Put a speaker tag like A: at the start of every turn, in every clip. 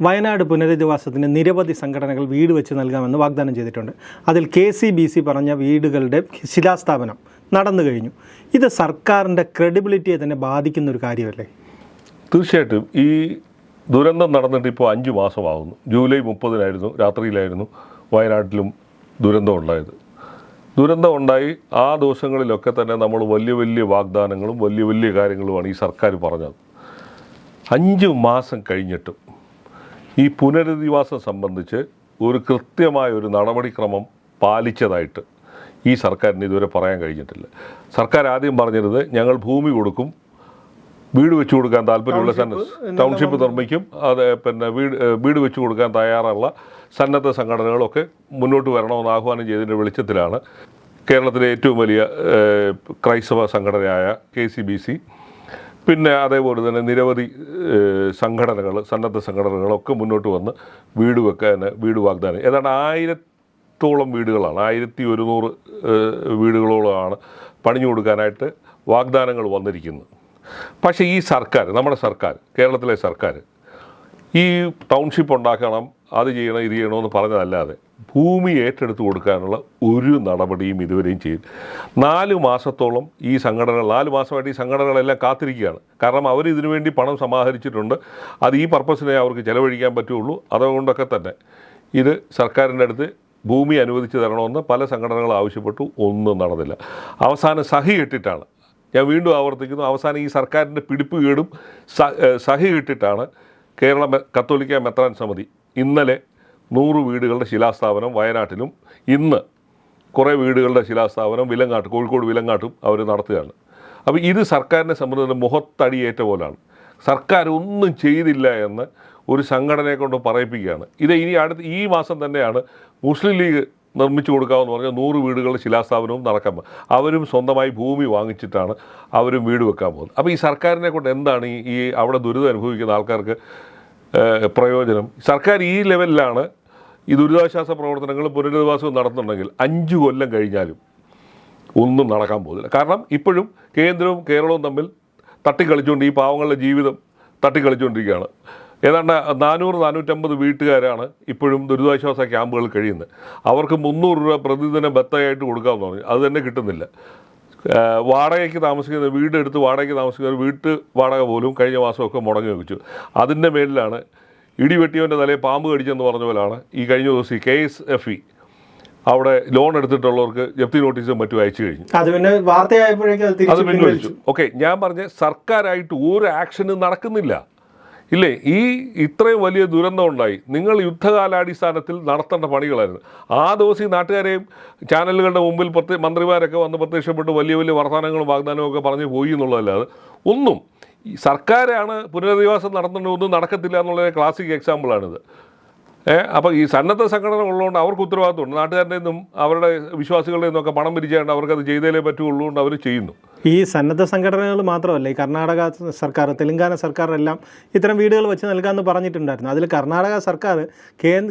A: വയനാട് പുനരധിവാസത്തിന് നിരവധി സംഘടനകൾ വീട് വെച്ച് നൽകാമെന്ന് വാഗ്ദാനം ചെയ്തിട്ടുണ്ട്. അതിൽ KCBC പറഞ്ഞ വീടുകളുടെ ശിലാസ്ഥാപനം നടന്നു കഴിഞ്ഞു. ഇത് സർക്കാരിൻ്റെ ക്രെഡിബിലിറ്റിയെ തന്നെ ബാധിക്കുന്ന ഒരു കാര്യമല്ലേ?
B: തീർച്ചയായിട്ടും. ഈ ദുരന്തം നടന്നിട്ട് ഇപ്പോൾ 5 മാസമാകുന്നു. ജൂലൈ 30 രാത്രിയിലായിരുന്നു വയനാട്ടിലും ദുരന്തം ഉണ്ടായത്. ദുരന്തം ഉണ്ടായി ആ ദിവസങ്ങളിലൊക്കെ തന്നെ നമ്മൾ വലിയ വലിയ വാഗ്ദാനങ്ങളും വലിയ വലിയ കാര്യങ്ങളുമാണ് ഈ സർക്കാർ പറഞ്ഞത്. 5 മാസം കഴിഞ്ഞിട്ടും ഈ പുനരധിവാസം സംബന്ധിച്ച് ഒരു കൃത്യമായ ഒരു നടപടിക്രമം പാലിച്ചതായിട്ട് ഈ സർക്കാരിന് ഇതുവരെ പറയാൻ കഴിഞ്ഞിട്ടില്ല. സർക്കാർ ആദ്യം പറഞ്ഞിരുന്നത് ഞങ്ങൾ ഭൂമി കൊടുക്കും, വീട് വെച്ച് കൊടുക്കാൻ താല്പര്യമുള്ള ടൗൺഷിപ്പ് നിർമ്മിക്കും, അത് വീട് വെച്ച് കൊടുക്കാൻ തയ്യാറുള്ള സന്നദ്ധ സംഘടനകളൊക്കെ മുന്നോട്ട് വരണമെന്ന് ആഹ്വാനം ചെയ്തതിൻ്റെ വെളിച്ചത്തിലാണ് കേരളത്തിലെ ഏറ്റവും വലിയ ക്രൈസ്തവ സംഘടനയായ KCBC, പിന്നെ അതേപോലെ തന്നെ നിരവധി സംഘടനകൾ, സന്നദ്ധ സംഘടനകളൊക്കെ മുന്നോട്ട് വന്ന് വീട് വാഗ്ദാനം ഏതാണ്ട് 1000-ഓളം വീടുകളാണ്, 1100 വീടുകളോളമാണ് പണിഞ്ഞു കൊടുക്കാനായിട്ട് വാഗ്ദാനങ്ങൾ വന്നിരിക്കുന്നത്. പക്ഷേ ഈ സർക്കാർ, നമ്മുടെ സർക്കാർ, കേരളത്തിലെ സർക്കാർ ഈ ടൗൺഷിപ്പ് ഉണ്ടാക്കണം, അത് ചെയ്യണം, ഇത് ചെയ്യണമെന്ന് പറഞ്ഞതല്ലാതെ ഭൂമി ഏറ്റെടുത്ത് കൊടുക്കാനുള്ള ഒരു നടപടിയും ഇതുവരെയും ചെയ്തു. 4 മാസത്തോളം ഈ സംഘടനകൾ, 4 മാസമായിട്ട് ഈ സംഘടനകളെല്ലാം കാത്തിരിക്കുകയാണ്. കാരണം അവർ ഇതിനു വേണ്ടി പണം സമാഹരിച്ചിട്ടുണ്ട്. അത് ഈ പർപ്പസിനെ അവർക്ക് ചിലവഴിക്കാൻ പറ്റുള്ളൂ. അതുകൊണ്ടൊക്കെ തന്നെ ഇത് സർക്കാരിൻ്റെ അടുത്ത് ഭൂമി അനുവദിച്ച് തരണമെന്ന് പല സംഘടനകൾ ആവശ്യപ്പെട്ടു. ഒന്നും നടന്നില്ല. അവസാനം സഹി കെട്ടിട്ടാണ്, ഞാൻ വീണ്ടും ആവർത്തിക്കുന്നു, അവസാനം ഈ സർക്കാരിൻ്റെ പിടിപ്പ് കേടും സഹി കെട്ടിട്ടാണ് കേരള കത്തോലിക്ക മെത്രാൻ സമിതി ഇന്നലെ 100 വീടുകളുടെ ശിലാസ്ഥാപനം വയനാട്ടിലും, ഇന്ന് കുറേ വീടുകളുടെ ശിലാസ്ഥാപനം കോഴിക്കോട് വിലങ്ങാട്ടും അവർ നടത്തുകയാണ്. അപ്പോൾ ഇത് സർക്കാരിനെ സംബന്ധിച്ച് മുഖത്തടിയേറ്റ പോലാണ്. സർക്കാർ ഒന്നും ചെയ്തില്ല എന്ന് ഒരു സംഘടനയെ കൊണ്ട് പറയിപ്പിക്കുകയാണ്. ഇത് ഇനി ഈ മാസം തന്നെയാണ് മുസ്ലിം ലീഗ് നിർമ്മിച്ചു കൊടുക്കാമെന്ന് പറഞ്ഞാൽ 100 വീടുകളുടെ ശിലാസ്ഥാപനവും നടക്കാൻ അവരും സ്വന്തമായി ഭൂമി വാങ്ങിച്ചിട്ടാണ് അവരും വീട് വെക്കാൻ പോകുന്നത്. അപ്പോൾ ഈ സർക്കാരിനെ കൊണ്ട് എന്താണ് ഈ അവിടെ ദുരിതം അനുഭവിക്കുന്ന ആൾക്കാർക്ക് പ്രയോജനം? സർക്കാർ ഈ ലെവലിലാണ് ഈ ദുരിതാശ്വാസ പ്രവർത്തനങ്ങളും പുനരധിവാസവും നടത്തുന്നുണ്ടെങ്കിൽ 5 കൊല്ലം കഴിഞ്ഞാലും ഒന്നും നടക്കാൻ പോകുന്നില്ല. കാരണം ഇപ്പോഴും കേന്ദ്രവും കേരളവും തമ്മിൽ തട്ടിക്കളിച്ചുകൊണ്ട് ഈ പാവങ്ങളുടെ ജീവിതം തട്ടിക്കളിച്ചുകൊണ്ടിരിക്കുകയാണ്. ഏതാണ്ട് 400-450 വീട്ടുകാരാണ് ഇപ്പോഴും ദുരിതാശ്വാസ ക്യാമ്പുകളിൽ കഴിയുന്നത്. അവർക്ക് 300 രൂപ പ്രതിദിനം ബത്തയായിട്ട് കൊടുക്കാമെന്ന് പറഞ്ഞു. അത് തന്നെ കിട്ടുന്നില്ല. വാടകയ്ക്ക് താമസിക്കുന്ന വീടെടുത്ത് വാടകയ്ക്ക് താമസിക്കുന്ന വീട്ട് വാടക പോലും കഴിഞ്ഞ മാസമൊക്കെ മുടങ്ങി വെച്ചു. അതിൻ്റെ മേലിലാണ് ഇടിവെട്ടിയവൻ്റെ തലയിൽ പാമ്പ് കടിച്ചെന്ന് പറഞ്ഞ പോലാണ് ഈ കഴിഞ്ഞ ദിവസം KSFE അവിടെ ലോൺ എടുത്തിട്ടുള്ളവർക്ക് ജപ്തി നോട്ടീസും മറ്റും അയച്ചു കഴിഞ്ഞു. അത് പിൻവലിച്ചു. ഓക്കെ, ഞാൻ പറഞ്ഞ സർക്കാരായിട്ട് ഒരു ആക്ഷനും നടക്കുന്നില്ല. ഇല്ലേ, ഇത്രയും വലിയ ദുരന്തം ഉണ്ടായി, നിങ്ങൾ യുദ്ധകാലാടിസ്ഥാനത്തിൽ നടത്തേണ്ട പണികളായിരുന്നു. ആ ദിവസം ഈ നാട്ടുകാരെയും ചാനലുകളുടെ മുമ്പിൽ മന്ത്രിമാരൊക്കെ വന്ന് പ്രത്യക്ഷപ്പെട്ട് വലിയ വലിയ വർത്തമാനങ്ങളും വാഗ്ദാനവും ഒക്കെ പറഞ്ഞു പോയി എന്നുള്ളതല്ലാതെ ഒന്നും ഈ സർക്കാരാണ് പുനരധിവാസം നടത്തേണ്ടത്, ഒന്നും നടക്കത്തില്ല എന്നുള്ള ക്ലാസിക് എക്സാമ്പിളാണിത്. അപ്പോൾ ഈ സന്നദ്ധ സംഘടന ഉള്ളതുകൊണ്ട് അവർക്ക് ഉത്തരവാദിത്തമുണ്ട്. നാട്ടുകാരുടെ നിന്നും അവരുടെ വിശ്വാസികളുടെ നിന്നൊക്കെ പണം പിരിച്ചാണ്ട് അവർക്കത് ചെയ്തേലേ പറ്റുള്ളൂ കൊണ്ട് അവർ ചെയ്യുന്നു.
A: ഈ സന്നദ്ധ സംഘടനകൾ മാത്രമല്ല, ഈ കർണാടക സർക്കാർ, തെലങ്കാന സർക്കാരെല്ലാം ഇത്തരം വീടുകൾ വെച്ച് നൽകാമെന്ന് പറഞ്ഞിട്ടുണ്ടായിരുന്നു. അതിൽ കർണാടക സർക്കാർ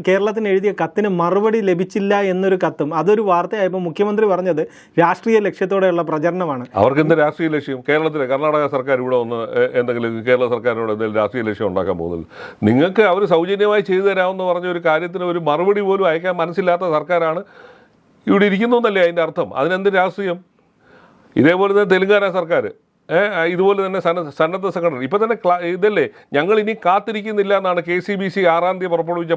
A: കേരളത്തിന് എഴുതിയ കത്തിന് മറുപടി ലഭിച്ചില്ല എന്നൊരു കത്തും, അതൊരു വാർത്തയായപ്പോൾ മുഖ്യമന്ത്രി പറഞ്ഞത് രാഷ്ട്രീയ ലക്ഷ്യത്തോടെയുള്ള പ്രചരണമാണ്.
B: അവർക്ക് എന്ത് രാഷ്ട്രീയ ലക്ഷ്യം? കേരളത്തിലെ കർണാടക സർക്കാർ ഇവിടെ വന്ന് എന്തെങ്കിലും കേരള സർക്കാരിനോട് എന്തെങ്കിലും രാഷ്ട്രീയ ലക്ഷ്യം ഉണ്ടാക്കാൻ പോകുന്നത്? നിങ്ങൾക്ക് അവർ സൗജന്യമായി ചെയ്തു തരാമെന്ന് പറഞ്ഞ ഒരു കാര്യത്തിന് ഒരു മറുപടി പോലും അയക്കാൻ മനസ്സില്ലാത്ത സർക്കാരാണ് ഇവിടെ ഇരിക്കുന്നു എന്നല്ലേ അതിൻ്റെ അർത്ഥം? അതിനെന്ത് രാഷ്ട്രീയം? ഇതേപോലെ തന്നെ തെലങ്കാന സർക്കാർ ഇതുപോലെ തന്നെ സന്നദ്ധ സംഘടന ഇപ്പം തന്നെ ഇതല്ലേ, ഞങ്ങൾ ഇനി കാത്തിരിക്കുന്നില്ല എന്നാണ് KCBC 6-ാം തീയതി പുറപ്പെടുവിച്ച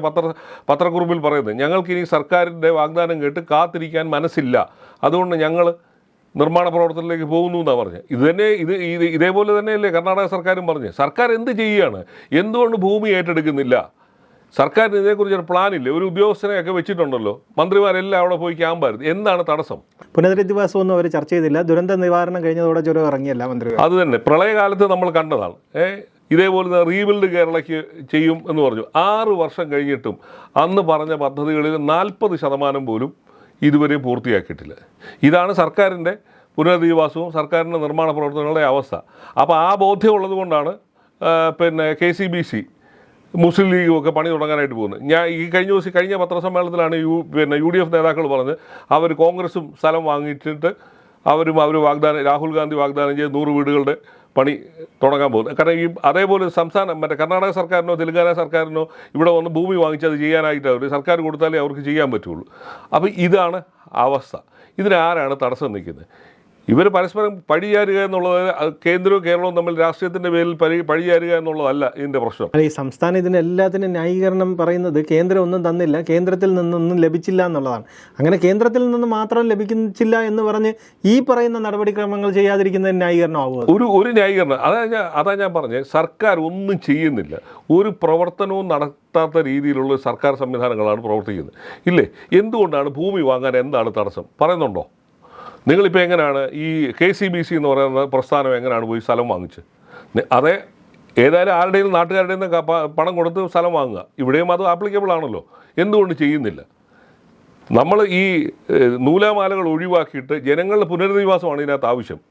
B: പത്രക്കുറിപ്പിൽ പറയുന്നത്. ഞങ്ങൾക്കിനി സർക്കാരിൻ്റെ വാഗ്ദാനം കേട്ട് കാത്തിരിക്കാൻ മനസ്സില്ല, അതുകൊണ്ട് ഞങ്ങൾ നിർമ്മാണ പ്രവർത്തനത്തിലേക്ക് പോകുന്നു എന്നാണ് പറഞ്ഞത്. ഇതേപോലെ തന്നെയല്ലേ കർണാടക സർക്കാരും പറഞ്ഞത്. സർക്കാർ എന്ത് ചെയ്യുകയാണ്? എന്തുകൊണ്ട് ഭൂമി ഏറ്റെടുക്കുന്നില്ല? സർക്കാരിന് ഇതിനെക്കുറിച്ചൊരു പ്ലാനില്ല. ഒരു ഉദ്യോഗസ്ഥനെയൊക്കെ വെച്ചിട്ടുണ്ടല്ലോ, മന്ത്രിമാരെല്ലാം അവിടെ പോയി ക്യാമ്പായിരുന്നു. എന്താണ് തടസ്സം?
A: പുനരധിവാസമൊന്നും അവർ ചർച്ച ചെയ്തില്ല. ദുരന്ത നിവാരണം കഴിഞ്ഞതോടെ ചുരം ഇറങ്ങിയല്ല മന്ത്രി.
B: അത് തന്നെ പ്രളയകാലത്ത് നമ്മൾ കണ്ടതാണ്. ഇതേപോലെ റീബിൽഡ് കേരളയ്ക്ക് ചെയ്യും എന്ന് പറഞ്ഞു. 6 വർഷം കഴിഞ്ഞിട്ടും അന്ന് പറഞ്ഞ പദ്ധതികളിൽ 40% പോലും ഇതുവരെ പൂർത്തിയാക്കിയിട്ടില്ല. ഇതാണ് സർക്കാരിൻ്റെ പുനരധിവാസവും സർക്കാരിൻ്റെ നിർമ്മാണ പ്രവർത്തനങ്ങളുടെ അവസ്ഥ. അപ്പോൾ ആ ബോധ്യമുള്ളത് കൊണ്ടാണ് KCBC മുസ്ലിം ലീഗും ഒക്കെ പണി തുടങ്ങാനായിട്ട് പോകുന്നത്. ഞാൻ കഴിഞ്ഞ പത്രസമ്മേളനത്തിലാണ് UDF നേതാക്കൾ പറഞ്ഞ് അവർ കോൺഗ്രസും സ്ഥലം വാങ്ങിച്ചിട്ട് അവർ രാഹുൽ ഗാന്ധി വാഗ്ദാനം ചെയ്ത് 100 വീടുകളുടെ പണി തുടങ്ങാൻ പോകുന്നത്. കാരണം ഈ അതേപോലെ സംസ്ഥാനം മറ്റേ കർണാടക സർക്കാരിനോ തെലുങ്കാന സർക്കാരിനോ ഇവിടെ വന്ന് ഭൂമി വാങ്ങിച്ച് അത് ചെയ്യാനായിട്ട് അവർ സർക്കാർ കൊടുത്താലേ അവർക്ക് ചെയ്യാൻ പറ്റുള്ളൂ. അപ്പോൾ ഇതാണ് അവസ്ഥ. ഇതിനാരാണ് തടസ്സം നിൽക്കുന്നത്? ഇവർ പരസ്പരം പഴിചാരുക എന്നുള്ളത് കേന്ദ്രവും കേരളവും തമ്മിൽ രാഷ്ട്രീയത്തിൻ്റെ പേരിൽ പഴിചാരുക എന്നുള്ളതല്ല ഇതിൻ്റെ പ്രശ്നം.
A: ഈ സംസ്ഥാനം ഇതിനെല്ലാത്തിനും ന്യായീകരണം പറയുന്നത് കേന്ദ്രം ഒന്നും തന്നില്ല, കേന്ദ്രത്തിൽ നിന്നൊന്നും ലഭിച്ചില്ല എന്നുള്ളതാണ്. അങ്ങനെ കേന്ദ്രത്തിൽ നിന്ന് മാത്രം ലഭിച്ചില്ല എന്ന് പറഞ്ഞ് ഈ പറയുന്ന നടപടിക്രമങ്ങൾ ചെയ്യാതിരിക്കുന്നതിന് ന്യായീകരണമാവുക
B: ഒരു ന്യായീകരണം. അതാ ഞാൻ പറഞ്ഞത്, സർക്കാർ ഒന്നും ചെയ്യുന്നില്ല, ഒരു പ്രവർത്തനവും നടത്താത്ത രീതിയിലുള്ള സർക്കാർ സംവിധാനങ്ങളാണ് പ്രവർത്തിക്കുന്നത്. ഇല്ലേ? എന്തുകൊണ്ടാണ് ഭൂമി വാങ്ങാൻ എന്താണ് തടസ്സം പറയുന്നുണ്ടോ? നിങ്ങളിപ്പോൾ എങ്ങനെയാണ് ഈ KCBC എന്ന് പറയുന്ന പ്രസ്ഥാനം എങ്ങനെയാണ് പോയി സ്ഥലം വാങ്ങിച്ച്? അതേ ഏതായാലും ആരുടെയും നാട്ടുകാരുടെയും പണം കൊടുത്ത് സ്ഥലം വാങ്ങുക. ഇവിടെയും അത് ആപ്ലിക്കബിൾ ആണല്ലോ. എന്തുകൊണ്ട് ചെയ്യുന്നില്ല? നമ്മൾ ഈ നൂലാമാലകൾ ഒഴിവാക്കിയിട്ട് ജനങ്ങളുടെ പുനരധിവാസമാണ് ഇതിനകത്ത് ആവശ്യം.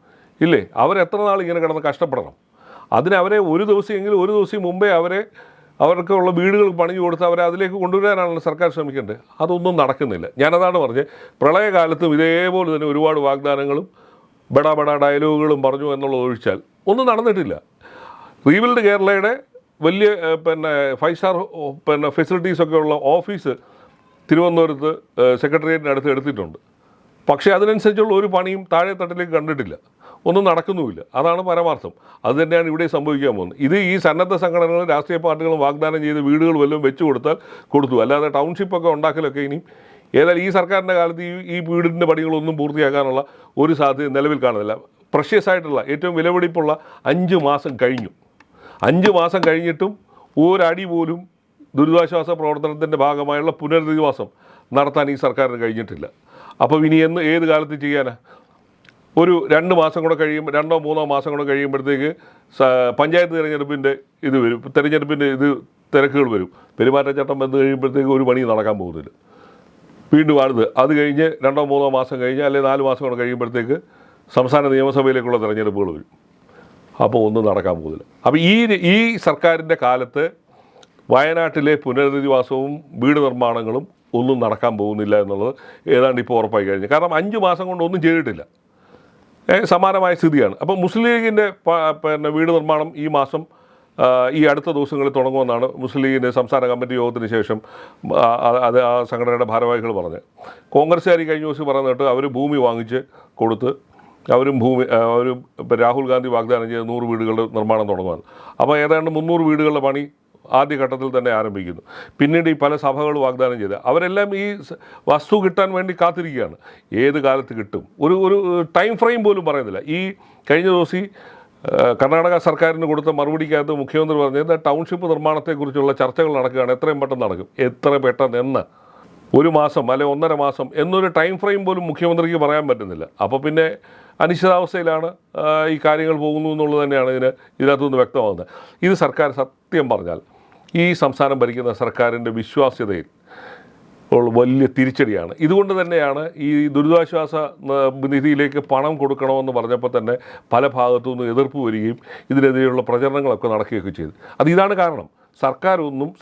B: ഇല്ലേ? അവരെത്ര നാൾ ഇങ്ങനെ കിടന്ന് കഷ്ടപ്പെടണം? അതിനവരെ ഒരു ദിവസം മുമ്പേ അവർക്കുള്ള വീടുകൾ പണിഞ്ഞു കൊടുത്ത് അവരെ അതിലേക്ക് കൊണ്ടുവരാനാണല്ലോ സർക്കാർ ശ്രമിക്കേണ്ടത്. അതൊന്നും നടക്കുന്നില്ല. ഞാനതാണ് പറഞ്ഞത്, പ്രളയകാലത്തും ഇതേപോലെ തന്നെ ഒരുപാട് വാഗ്ദാനങ്ങളും ബടാ ഡയലോഗുകളും പറഞ്ഞു എന്നുള്ളത് ഒഴിച്ചാൽ ഒന്നും നടന്നിട്ടില്ല. റീബിൽഡ് കേരളയുടെ വലിയ 5 സ്റ്റാർ ഫെസിലിറ്റീസൊക്കെ ഉള്ള ഓഫീസ് തിരുവനന്തപുരത്ത് സെക്രട്ടേറിയറ്റിനടുത്ത് എടുത്തിട്ടുണ്ട്. പക്ഷേ അതിനനുസരിച്ചുള്ള ഒരു പണിയും താഴെ തട്ടിലേക്ക് കണ്ടിട്ടില്ല, ഒന്നും നടക്കുന്നുമില്ല. അതാണ് പരമാർത്ഥം. അത് തന്നെയാണ് ഇവിടെ സംഭവിക്കാൻ പോകുന്നത്. ഇത് ഈ സന്നദ്ധ സംഘടനകളും രാഷ്ട്രീയ പാർട്ടികളും വാഗ്ദാനം ചെയ്ത് വീടുകൾ വല്ലതും വെച്ച് കൊടുത്താൽ കൊടുത്തു, അല്ലാതെ ടൗൺഷിപ്പൊക്കെ ഉണ്ടാക്കലൊക്കെ ഇനിയും ഏതായാലും ഈ സർക്കാരിൻ്റെ കാലത്ത് ഈ വീടിൻ്റെ പണികളൊന്നും പൂർത്തിയാക്കാനുള്ള ഒരു സാധ്യത നിലവിൽ കാണുന്നില്ല. പ്രഷ്യസ് ആയിട്ടുള്ള ഏറ്റവും വിലപിടിപ്പുള്ള 5 മാസം കഴിഞ്ഞു. 5 മാസം കഴിഞ്ഞിട്ടും ഒരടി പോലും ദുരിതാശ്വാസ പ്രവർത്തനത്തിൻ്റെ ഭാഗമായുള്ള പുനരധിവാസം നടത്താൻ ഈ സർക്കാരിന് കഴിഞ്ഞിട്ടില്ല. അപ്പോൾ ഇനി ഏത് കാലത്ത് ചെയ്യാനാ? ഒരു 2 മാസം കൂടെ കഴിയുമ്പോൾ 2-3 മാസം കൂടെ കഴിയുമ്പോഴത്തേക്ക് പഞ്ചായത്ത് തിരഞ്ഞെടുപ്പിൻ്റെ തിരക്കുകൾ വരും. പെരുമാറ്റച്ചട്ടം വന്നു കഴിയുമ്പോഴത്തേക്ക് ഒരു പണി നടക്കാൻ പോകുന്നില്ല. വീണ്ടും അത് കഴിഞ്ഞ് 2-3 മാസം കഴിഞ്ഞ് അല്ലെങ്കിൽ 4 മാസം കൂടെ കഴിയുമ്പോഴത്തേക്ക് സംസ്ഥാന നിയമസഭയിലേക്കുള്ള തിരഞ്ഞെടുപ്പുകൾ വരും. അപ്പോൾ ഒന്നും നടക്കാൻ പോകുന്നില്ല. അപ്പോൾ ഈ സർക്കാരിൻ്റെ കാലത്ത് വയനാട്ടിലെ പുനരധിവാസവും വീട് നിർമ്മാണങ്ങളും ഒന്നും നടക്കാൻ പോകുന്നില്ല എന്നുള്ളത് ഏതാണ്ട് ഇപ്പോൾ ഉറപ്പായി കഴിഞ്ഞു. കാരണം 5 മാസം കൊണ്ട് ഒന്നും ചെയ്തിട്ടില്ല. സമാനമായ സ്ഥിതിയാണ്. അപ്പോൾ മുസ്ലിം ലീഗിൻ്റെ വീട് നിർമ്മാണം ഈ അടുത്ത ദിവസങ്ങളിൽ തുടങ്ങുമെന്നാണ് മുസ്ലിം ലീഗിൻ്റെ സംസ്ഥാന കമ്മിറ്റി യോഗത്തിന് ശേഷം ആ സംഘടനയുടെ ഭാരവാഹികൾ പറഞ്ഞത്. കോൺഗ്രസ്സുകാർ കഴിഞ്ഞ ദിവസം പറയുന്നത് കേട്ട് അവർ ഭൂമി വാങ്ങിച്ച് കൊടുത്ത് രാഹുൽ ഗാന്ധി വാഗ്ദാനം ചെയ്ത് 100 വീടുകളുടെ നിർമ്മാണം തുടങ്ങുവാണ്. അപ്പോൾ ഏതാണ്ട് 300 വീടുകളുടെ പണി ആദ്യഘട്ടത്തിൽ തന്നെ ആരംഭിക്കുന്നു. പിന്നീട് ഈ പല സഭകൾ വാഗ്ദാനം ചെയ്ത് അവരെല്ലാം ഈ വസ്തു കിട്ടാൻ വേണ്ടി കാത്തിരിക്കുകയാണ്. ഏത് കാലത്ത് കിട്ടും? ഒരു ടൈം ഫ്രെയിം പോലും പറയുന്നില്ല. ഈ കഴിഞ്ഞ ദിവസം കർണാടക സർക്കാരിന് കൊടുത്ത മറുപടിക്കകത്ത് മുഖ്യമന്ത്രി പറഞ്ഞത് ടൗൺഷിപ്പ് നിർമ്മാണത്തെക്കുറിച്ചുള്ള ചർച്ചകൾ നടക്കുകയാണ്, എത്രയും പെട്ടെന്ന് നടക്കും. എത്ര പെട്ടെന്ന് 1 മാസം അല്ലെങ്കിൽ 1.5 മാസം എന്നൊരു ടൈം ഫ്രെയിം പോലും മുഖ്യമന്ത്രിക്ക് പറയാൻ പറ്റുന്നില്ല. അപ്പോൾ പിന്നെ അനിശ്ചിതാവസ്ഥയിലാണ് ഈ കാര്യങ്ങൾ പോകുന്നു എന്നുള്ളത് തന്നെയാണ് ഇതിനകത്തുനിന്ന് വ്യക്തമാകുന്നത്. ഇത് സർക്കാർ സത്യം പറഞ്ഞാൽ ഈ സംസ്ഥാനം ഭരിക്കുന്ന സർക്കാരിൻ്റെ വിശ്വാസ്യതയിൽ വലിയ തിരിച്ചടിയാണ്. ഇതുകൊണ്ട് തന്നെയാണ് ഈ ദുരിതാശ്വാസ നിധിയിലേക്ക് പണം കൊടുക്കണമെന്ന് പറഞ്ഞപ്പോൾ തന്നെ പല ഭാഗത്തു നിന്നും എതിർപ്പ് വരികയും ഇതിനെതിരെയുള്ള പ്രചരണങ്ങളൊക്കെ നടക്കുകയൊക്കെ ചെയ്തു. ഇതാണ് കാരണം.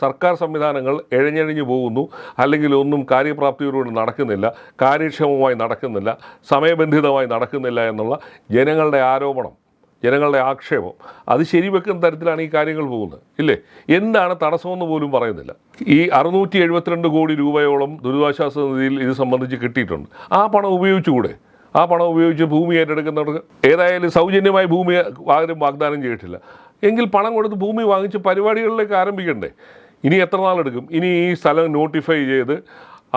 B: സർക്കാർ സംവിധാനങ്ങൾ എഴഞ്ഞെഴിഞ്ഞു പോകുന്നു, അല്ലെങ്കിൽ ഒന്നും കാര്യപ്രാപ്തിയോടുകൂടി നടക്കുന്നില്ല, കാര്യക്ഷമമായി നടക്കുന്നില്ല, സമയബന്ധിതമായി നടക്കുന്നില്ല എന്നുള്ള ജനങ്ങളുടെ ആരോപണം, ജനങ്ങളുടെ ആക്ഷേപം അത് ശരിവെക്കുന്ന തരത്തിലാണ് ഈ കാര്യങ്ങൾ പോകുന്നത്. ഇല്ലേ? എന്താണ് തടസ്സമെന്ന് പോലും പറയുന്നില്ല. ഈ 672 കോടി രൂപയോളം ദുരിതാശ്വാസ നിധിയിൽ ഇത് സംബന്ധിച്ച് കിട്ടിയിട്ടുണ്ട്. ആ പണം ഉപയോഗിച്ചുകൂടെ? ആ പണം ഉപയോഗിച്ച് ഭൂമി ഏറ്റെടുക്കുന്നവർക്ക് ഏതായാലും സൗജന്യമായി ഭൂമി ആരും വാഗ്ദാനം ചെയ്തിട്ടില്ല. എങ്കിൽ പണം കൊടുത്ത് ഭൂമി വാങ്ങിച്ച് പരിപാടികളിലേക്ക് ആരംഭിക്കണ്ടേ? ഇനി എത്ര നാളെടുക്കും? ഇനി ഈ സ്ഥലം നോട്ടിഫൈ ചെയ്ത്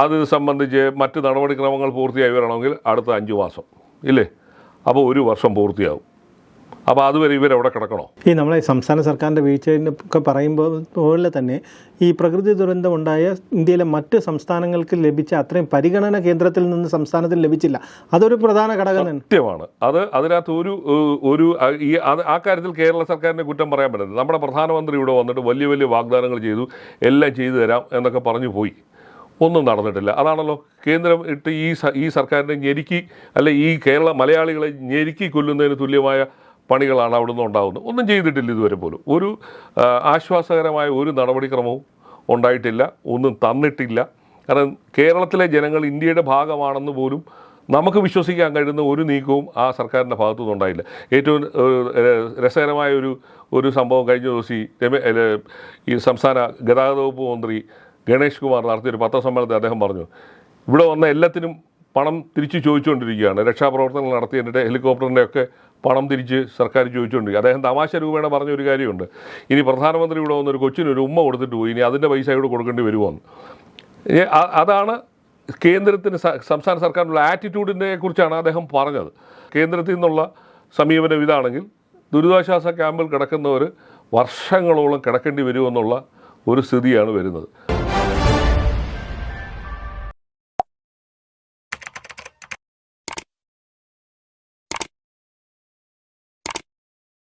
B: അത് സംബന്ധിച്ച് മറ്റ് നടപടിക്രമങ്ങൾ പൂർത്തിയായി വരണമെങ്കിൽ അടുത്ത 5 മാസം. ഇല്ലേ? അപ്പോൾ 1 വർഷം പൂർത്തിയാവും. അപ്പോൾ അതുവരെ ഇവരെവിടെ കിടക്കണോ?
A: ഈ നമ്മളെ സംസ്ഥാന സർക്കാരിൻ്റെ വീഴ്ചയൊക്കെ പറയുമ്പോൾ പോലെ തന്നെ ഈ പ്രകൃതി ദുരന്തമുണ്ടായ ഇന്ത്യയിലെ മറ്റ് സംസ്ഥാനങ്ങൾക്ക് ലഭിച്ച അത്രയും പരിഗണന കേന്ദ്രത്തിൽ നിന്ന് സംസ്ഥാനത്തിന് ലഭിച്ചില്ല. അതൊരു പ്രധാന ഘടകം തന്നെ.
B: സത്യമാണ്. അതിനകത്ത് ആ കാര്യത്തിൽ കേരള സർക്കാരിനെ കുറ്റം പറയാൻ പറ്റില്ല. നമ്മുടെ പ്രധാനമന്ത്രി ഇവിടെ വന്നിട്ട് വലിയ വലിയ വാഗ്ദാനങ്ങൾ ചെയ്തു, എല്ലാം ചെയ്തു തരാം എന്നൊക്കെ പറഞ്ഞു പോയി. ഒന്നും നടന്നിട്ടില്ല. അതാണല്ലോ കേന്ദ്രം ഇട്ട് ഈ സർക്കാരിനെ ഞെരുക്കി, അല്ലെ ഈ മലയാളികളെ ഞെരുക്കി കൊല്ലുന്നതിന് തുല്യമായ പണികളാണ് അവിടെ നിന്ന് ഉണ്ടാകുന്നത്. ഒന്നും ചെയ്തിട്ടില്ല ഇതുവരെ പോലും. ഒരു ആശ്വാസകരമായ ഒരു നടപടിക്രമവും ഉണ്ടായിട്ടില്ല, ഒന്നും തന്നിട്ടില്ല. കാരണം കേരളത്തിലെ ജനങ്ങൾ ഇന്ത്യയുടെ ഭാഗമാണെന്ന് പോലും നമുക്ക് വിശ്വസിക്കാൻ കഴിയുന്ന ഒരു നീക്കവും ആ സർക്കാരിൻ്റെ ഭാഗത്തു നിന്നുണ്ടായില്ല. ഏറ്റവും രസകരമായ ഒരു സംഭവം കഴിഞ്ഞ ദിവസം ഈ സംസ്ഥാന ഗതാഗത വകുപ്പ് മന്ത്രി ഗണേഷ് കുമാർ നടത്തിയൊരു പത്രസമ്മേളനത്തിൽ അദ്ദേഹം പറഞ്ഞു, ഇവിടെ വന്ന എല്ലാത്തിനും പണം തിരിച്ച് ചോദിച്ചുകൊണ്ടിരിക്കുകയാണ്. രക്ഷാപ്രവർത്തനങ്ങൾ നടത്തിയതിൻ്റെ ഹെലികോപ്റ്ററിൻ്റെ ഒക്കെ പണം തിരിച്ച് സർക്കാർ ചോദിച്ചുകൊണ്ടിരിക്കുക. അദ്ദേഹം തമാശ രൂപേണ പറഞ്ഞൊരു കാര്യമുണ്ട്, ഇനി പ്രധാനമന്ത്രി ഇവിടെ വന്നൊരു കൊച്ചിനൊരു ഉമ്മ കൊടുത്തിട്ട് പോയി, ഇനി അതിൻ്റെ പൈസ ഇവിടെ കൊടുക്കേണ്ടി വരുമോന്ന്. അതാണ് കേന്ദ്രത്തിന് സംസ്ഥാന സർക്കാരിനുള്ള ആറ്റിറ്റ്യൂഡിനെ കുറിച്ചാണ് അദ്ദേഹം പറഞ്ഞത്. കേന്ദ്രത്തിൽ നിന്നുള്ള സമീപനം ഇതാണെങ്കിൽ ദുരിതാശ്വാസ ക്യാമ്പിൽ കിടക്കുന്നവർ വർഷങ്ങളോളം കിടക്കേണ്ടി വരുമെന്നുള്ള ഒരു സ്ഥിതിയാണ് വരുന്നത്.